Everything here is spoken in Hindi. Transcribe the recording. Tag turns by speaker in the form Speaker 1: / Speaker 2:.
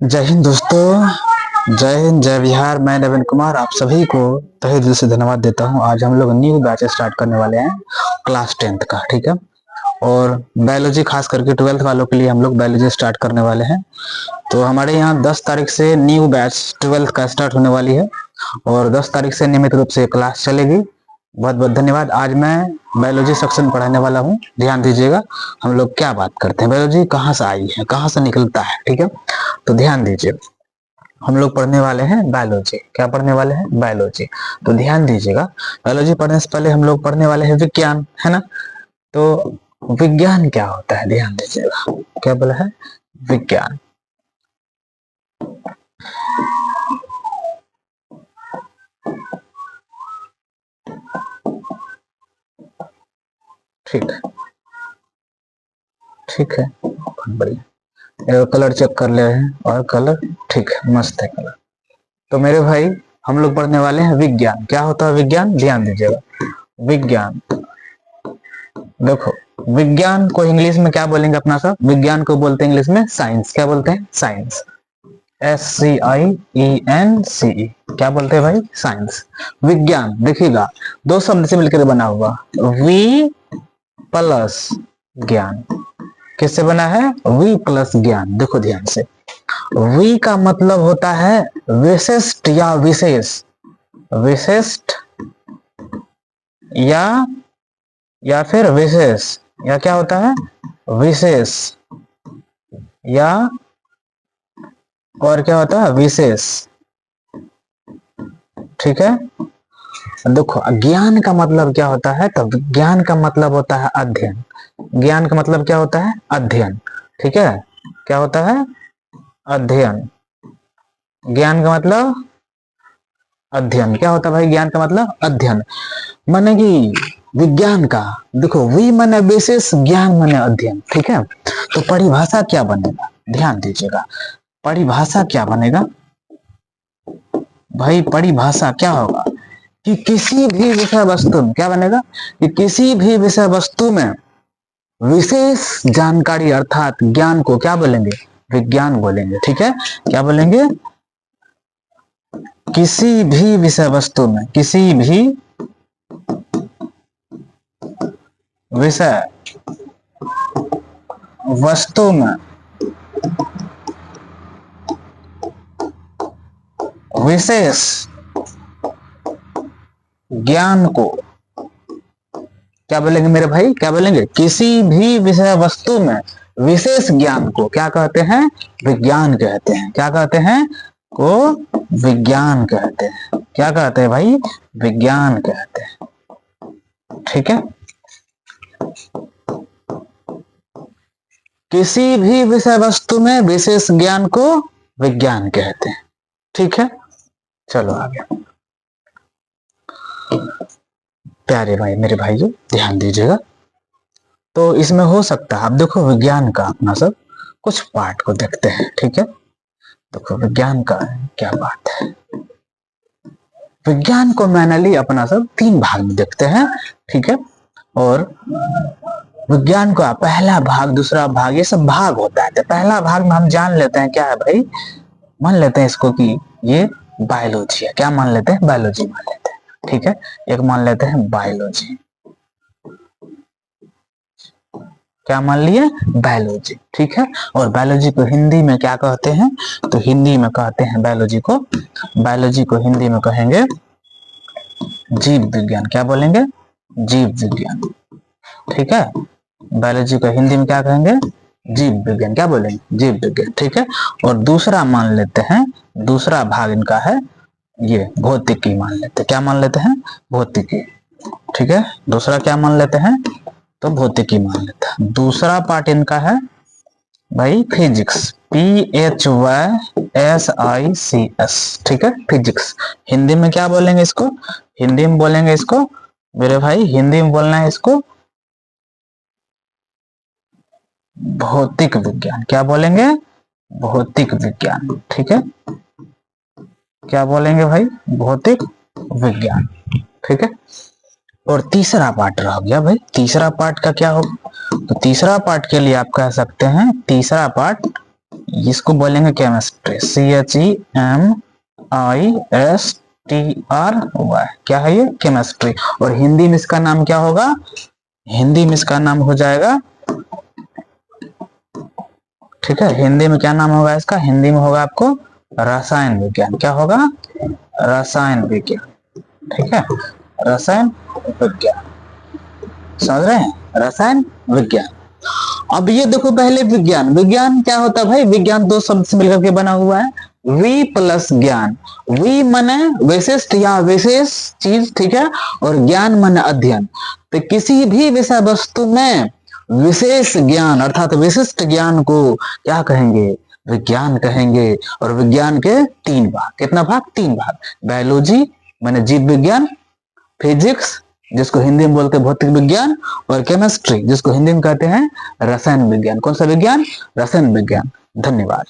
Speaker 1: जय हिंद दोस्तों, जय हिंद, जय बिहार। मैं नवीन कुमार आप सभी को तहे दिल से धन्यवाद देता हूं। आज हम लोग न्यू बैच स्टार्ट करने वाले हैं क्लास 10th का, ठीक है। और बायोलॉजी खास करके 12th वालों के लिए हम लोग बायोलॉजी स्टार्ट करने वाले हैं। तो हमारे यहाँ 10 तारीख से न्यू बैच 12th का स्टार्ट होने वाली है और 10 तारीख से नियमित रूप से क्लास चलेगी। बहुत बहुत धन्यवाद। आज मैं बायोलॉजी सेक्शन पढ़ाने वाला हूँ, ध्यान दीजिएगा। हम लोग क्या बात करते हैं, बायोलॉजी कहाँ से आई है, कहाँ से निकलता है, ठीक है। तो ध्यान दीजिए, हम लोग पढ़ने वाले हैं बायोलॉजी। क्या पढ़ने वाले हैं? बायोलॉजी। तो ध्यान दीजिएगा, बायोलॉजी पढ़ने से पहले हम लोग पढ़ने वाले हैं विज्ञान, है ना। तो विज्ञान क्या होता है, ध्यान दीजिएगा। क्या बोला है? विज्ञान। ठीक है, ठीक है, बहुत बढ़िया। कलर चेक कर ले रहे हैं और कलर ठीक है, मस्त है कलर। तो मेरे भाई, हम लोग पढ़ने वाले हैं विज्ञान। क्या होता है विज्ञान? ध्यान दीजिएगा। विज्ञान, देखो, विज्ञान को इंग्लिश में क्या बोलेंगे अपना सब? विज्ञान को बोलते हैं इंग्लिश में साइंस। क्या बोलते हैं? साइंस। SCIENCE। क्या बोलते हैं भाई? साइंस। विज्ञान देखिएगा, दो शब्द से मिलकर बना हुआ, वी प्लस ज्ञान। किससे बना है? वी प्लस ज्ञान। देखो ध्यान से, वी का मतलब होता है विशिष्ट या विशेष, विशिष्ट या फिर विशेष, या क्या होता है? विशेष, या और क्या होता है? विशेष, ठीक है। देखो, ज्ञान का मतलब क्या होता है? तो ज्ञान का मतलब होता है अध्ययन। ज्ञान का मतलब क्या होता है? अध्ययन, ठीक है। क्या होता है? अध्ययन। ज्ञान का मतलब अध्ययन। क्या होता है भाई? ज्ञान का मतलब अध्ययन। माने कि विज्ञान का, देखो, वी माने विशेष, ज्ञान माने अध्ययन, ठीक है। तो परिभाषा क्या बनेगा? ध्यान दीजिएगा, परिभाषा क्या बनेगा भाई? परिभाषा क्या होगा कि किसी भी विषय वस्तु में, क्या बनेगा कि किसी भी विषय वस्तु में विशेष जानकारी अर्थात ज्ञान को क्या बोलेंगे? विज्ञान बोलेंगे, ठीक है। क्या बोलेंगे? किसी भी विषय वस्तु में, किसी भी विषय वस्तु में विशेष ज्ञान को क्या बोलेंगे मेरे भाई? क्या बोलेंगे? किसी भी विषय वस्तु में विशेष ज्ञान को क्या कहते हैं? विज्ञान कहते हैं। क्या कहते हैं? को विज्ञान कहते हैं। क्या कहते हैं भाई? विज्ञान कहते हैं, ठीक है। किसी भी विषय वस्तु में विशेष ज्ञान को विज्ञान कहते हैं, ठीक है। चलो आगे। प्यारे भाई, मेरे भाइयों, ध्यान दीजिएगा। तो इसमें हो सकता है, अब देखो विज्ञान का अपना सब कुछ पार्ट को देखते हैं, ठीक है। देखो विज्ञान का क्या बात है। विज्ञान को मैनली अपना सब 3 भाग में देखते हैं, ठीक है। और विज्ञान का पहला भाग, दूसरा भाग, ये सब भाग होता है। तो पहला भाग में हम जान लेते हैं क्या है भाई, मान लेते हैं इसको कि ये बायोलॉजी है। क्या मान लेते हैं? बायोलॉजी मान लेते हैं, ठीक है। एक मान लेते हैं बायोलॉजी। क्या मान लिए? बायोलॉजी, ठीक है। और बायोलॉजी को हिंदी में क्या कहते हैं? तो हिंदी में कहते हैं बायोलॉजी को हिंदी में कहेंगे जीव विज्ञान। क्या बोलेंगे? जीव विज्ञान, ठीक है। बायोलॉजी को हिंदी में क्या कहेंगे? जीव विज्ञान। क्या बोलेंगे? जीव विज्ञान, ठीक है। और दूसरा मान लेते हैं, दूसरा भाग इनका है ये भौतिकी मान लेते हैं। क्या मान लेते हैं? भौतिकी, ठीक है। दूसरा क्या मान लेते हैं? तो भौतिकी मान लेते हैं। दूसरा पार्ट इनका है भाई फिजिक्स, PHYSICS, ठीक है। फिजिक्स। हिंदी में क्या बोलेंगे इसको? हिंदी में बोलेंगे इसको मेरे भाई, हिंदी में बोलना है इसको भौतिक विज्ञान। क्या बोलेंगे? भौतिक विज्ञान, ठीक है। क्या बोलेंगे भाई? भौतिक विज्ञान, ठीक है। और तीसरा पार्ट रह गया भाई, तीसरा पार्ट का क्या होगा? तो तीसरा पार्ट के लिए आप कह सकते हैं, तीसरा पार्ट इसको बोलेंगे केमिस्ट्री, CHEMISTRY, क्या है ये? केमिस्ट्री। और हिंदी में इसका नाम क्या होगा? हिंदी में इसका नाम हो जाएगा, ठीक है, हिंदी में क्या नाम होगा इसका? हिंदी में होगा आपको रसायन विज्ञान। क्या होगा? रसायन विज्ञान, ठीक है, रसायन विज्ञान, समझ रहे हैं? रसायन विज्ञान। अब ये देखो, पहले विज्ञान, विज्ञान क्या होता है भाई? विज्ञान दो शब्द से मिलकर के बना हुआ है, वी प्लस ज्ञान। वी माने विशिष्ट या विशेष चीज, ठीक है, और ज्ञान माने अध्ययन। तो किसी भी विषय वस्तु में विशेष ज्ञान अर्थात विशिष्ट ज्ञान को क्या कहेंगे? विज्ञान कहेंगे। और विज्ञान के तीन भाग, कितना भाग? तीन भाग। बायोलॉजी माने जीव विज्ञान, फिजिक्स जिसको हिंदी में बोलते हैं भौतिक विज्ञान, और केमिस्ट्री जिसको हिंदी में कहते हैं रसायन विज्ञान। कौन सा विज्ञान? रसायन विज्ञान। धन्यवाद।